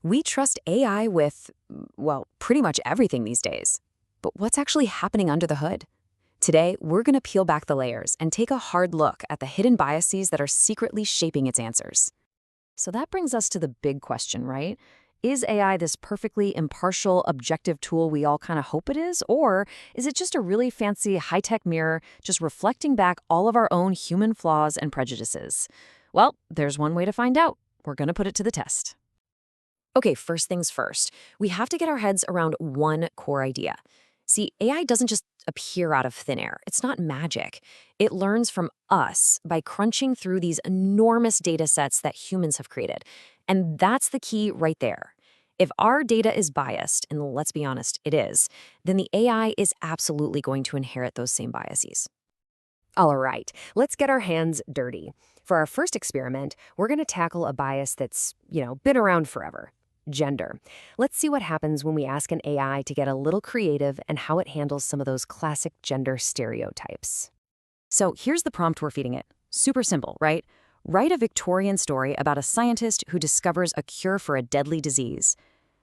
We trust AI with, well, pretty much everything these days. But what's actually happening under the hood? Today, we're going to peel back the layers and take a hard look at the hidden biases that are secretly shaping its answers. So that brings us to the big question, right? Is AI this perfectly impartial, objective tool we all kind of hope it is? Or is it just a really fancy high-tech mirror just reflecting back all of our own human flaws and prejudices? Well, there's one way to find out. We're going to put it to the test. Okay, first things first. We have to get our heads around one core idea. See, AI doesn't just appear out of thin air. It's not magic. It learns from us by crunching through these enormous data sets that humans have created. And that's the key right there. If our data is biased, and let's be honest, it is, then the AI is absolutely going to inherit those same biases. All right, let's get our hands dirty. For our first experiment, we're going to tackle a bias that's, been around forever. Gender. Let's see what happens when we ask an AI to get a little creative and how it handles some of those classic gender stereotypes. So here's the prompt we're feeding it. Super simple, right? Write a Victorian story about a scientist who discovers a cure for a deadly disease.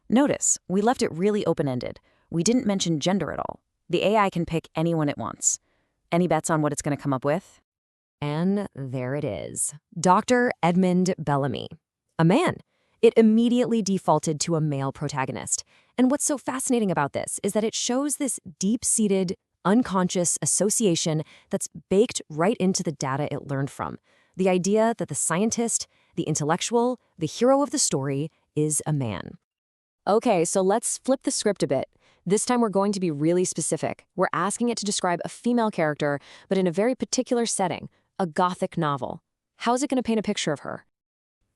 Notice, we left it really open-ended. We didn't mention gender at all. The AI can pick anyone it wants. Any bets on what it's going to come up with? And there it is. Dr. Edmund Bellamy. A man. It immediately defaulted to a male protagonist. And what's so fascinating about this is that it shows this deep-seated, unconscious association that's baked right into the data it learned from. The idea that the scientist, the intellectual, the hero of the story is a man. Okay, so let's flip the script a bit. This time we're going to be really specific. We're asking it to describe a female character, but in a very particular setting, a Gothic novel. How's it going to paint a picture of her?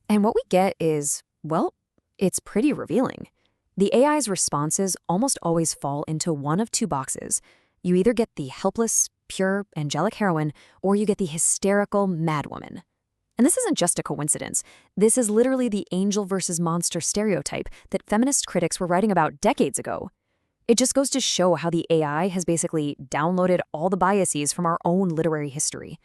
And what we get is, well, it's pretty revealing. The AI's responses almost always fall into one of two boxes. You either get the helpless, pure, angelic heroine, or you get the hysterical madwoman. And this isn't just a coincidence. This is literally the angel versus monster stereotype that feminist critics were writing about decades ago. It just goes to show how the AI has basically downloaded all the biases from our own literary history.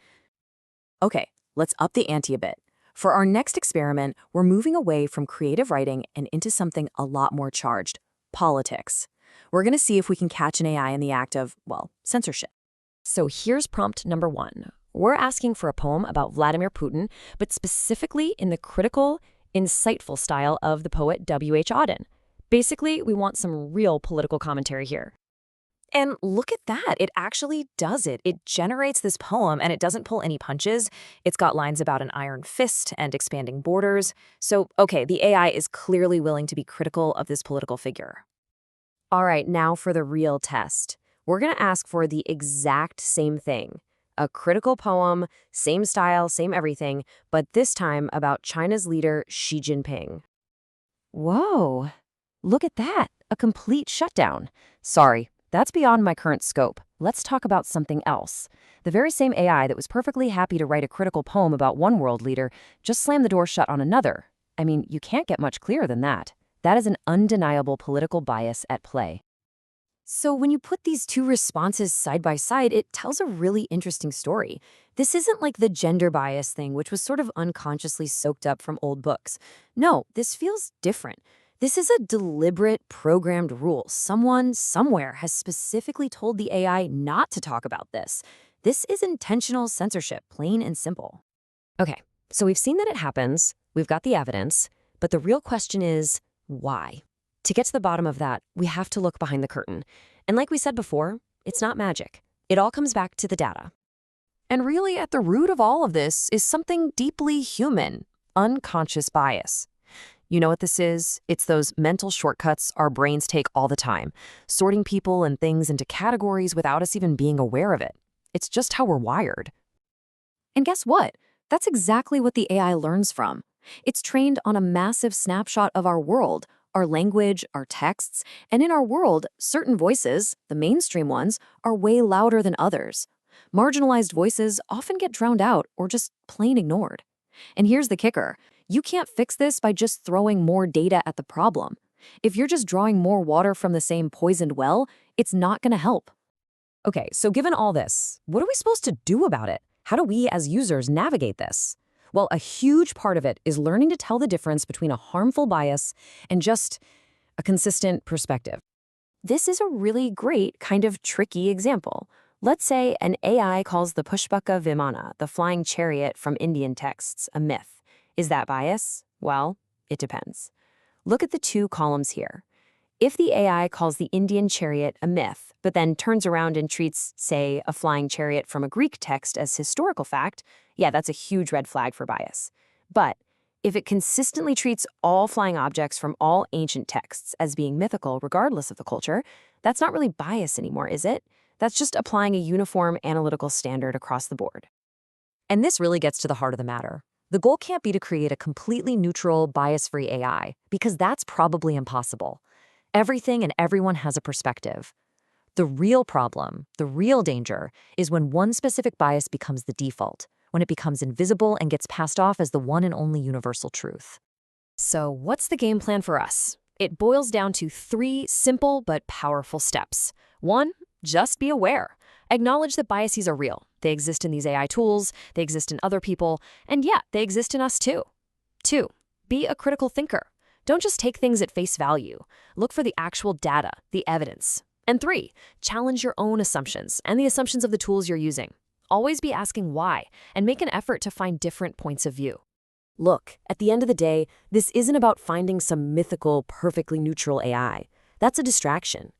Okay, let's up the ante a bit. For our next experiment, we're moving away from creative writing and into something a lot more charged: politics. We're going to see if we can catch an AI in the act of, well, censorship. So here's prompt number 1. We're asking for a poem about Vladimir Putin, but specifically in the critical, insightful style of the poet W.H. Auden. Basically, we want some real political commentary here. And look at that. It actually does it. It generates this poem and it doesn't pull any punches. It's got lines about an iron fist and expanding borders. So, okay, the AI is clearly willing to be critical of this political figure. All right, now for the real test. We're going to ask for the exact same thing. A critical poem, same style, same everything, but this time about China's leader, Xi Jinping. Whoa, look at that. A complete shutdown. Sorry. That's beyond my current scope. Let's talk about something else. The very same AI that was perfectly happy to write a critical poem about one world leader just slammed the door shut on another. I mean, you can't get much clearer than that. That is an undeniable political bias at play. So when you put these two responses side by side, it tells a really interesting story. This isn't like the gender bias thing, which was sort of unconsciously soaked up from old books. No, this feels different. This is a deliberate, programmed rule. Someone, somewhere, has specifically told the AI not to talk about this. This is intentional censorship, plain and simple. Okay, so we've seen that it happens, we've got the evidence, but the real question is, why? To get to the bottom of that, we have to look behind the curtain. And like we said before, it's not magic. It all comes back to the data. And really, at the root of all of this is something deeply human: unconscious bias. You know what this is? It's those mental shortcuts our brains take all the time, sorting people and things into categories without us even being aware of it. It's just how we're wired. And guess what? That's exactly what the AI learns from. It's trained on a massive snapshot of our world, our language, our texts, and in our world, certain voices, the mainstream ones, are way louder than others. Marginalized voices often get drowned out or just plain ignored. And here's the kicker. You can't fix this by just throwing more data at the problem. If you're just drawing more water from the same poisoned well, it's not going to help. Okay, so given all this, what are we supposed to do about it? How do we as users navigate this? Well, a huge part of it is learning to tell the difference between a harmful bias and just a consistent perspective. This is a really great, kind of tricky example. Let's say an AI calls the Pushpaka Vimana, the flying chariot from Indian texts, a myth. Is that bias? Well, it depends. Look at the two columns here. If the AI calls the Indian chariot a myth, but then turns around and treats, say, a flying chariot from a Greek text as historical fact, yeah, that's a huge red flag for bias. But if it consistently treats all flying objects from all ancient texts as being mythical regardless of the culture, that's not really bias anymore, is it? That's just applying a uniform analytical standard across the board. And this really gets to the heart of the matter. The goal can't be to create a completely neutral, bias-free AI, because that's probably impossible. Everything and everyone has a perspective. The real problem, the real danger, is when one specific bias becomes the default, when it becomes invisible and gets passed off as the one and only universal truth. So what's the game plan for us? It boils down to 3 simple but powerful steps. 1, just be aware. Acknowledge that biases are real. They exist in these AI tools, they exist in other people, and yeah, they exist in us too. 2, be a critical thinker. Don't just take things at face value. Look for the actual data, the evidence. And 3, challenge your own assumptions and the assumptions of the tools you're using. Always be asking why, and make an effort to find different points of view. Look, at the end of the day, this isn't about finding some mythical, perfectly neutral AI. That's a distraction.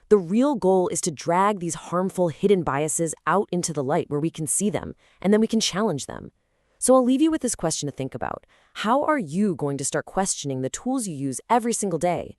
The real goal is to drag these harmful hidden biases out into the light where we can see them, and then we can challenge them. So I'll leave you with this question to think about. How are you going to start questioning the tools you use every single day?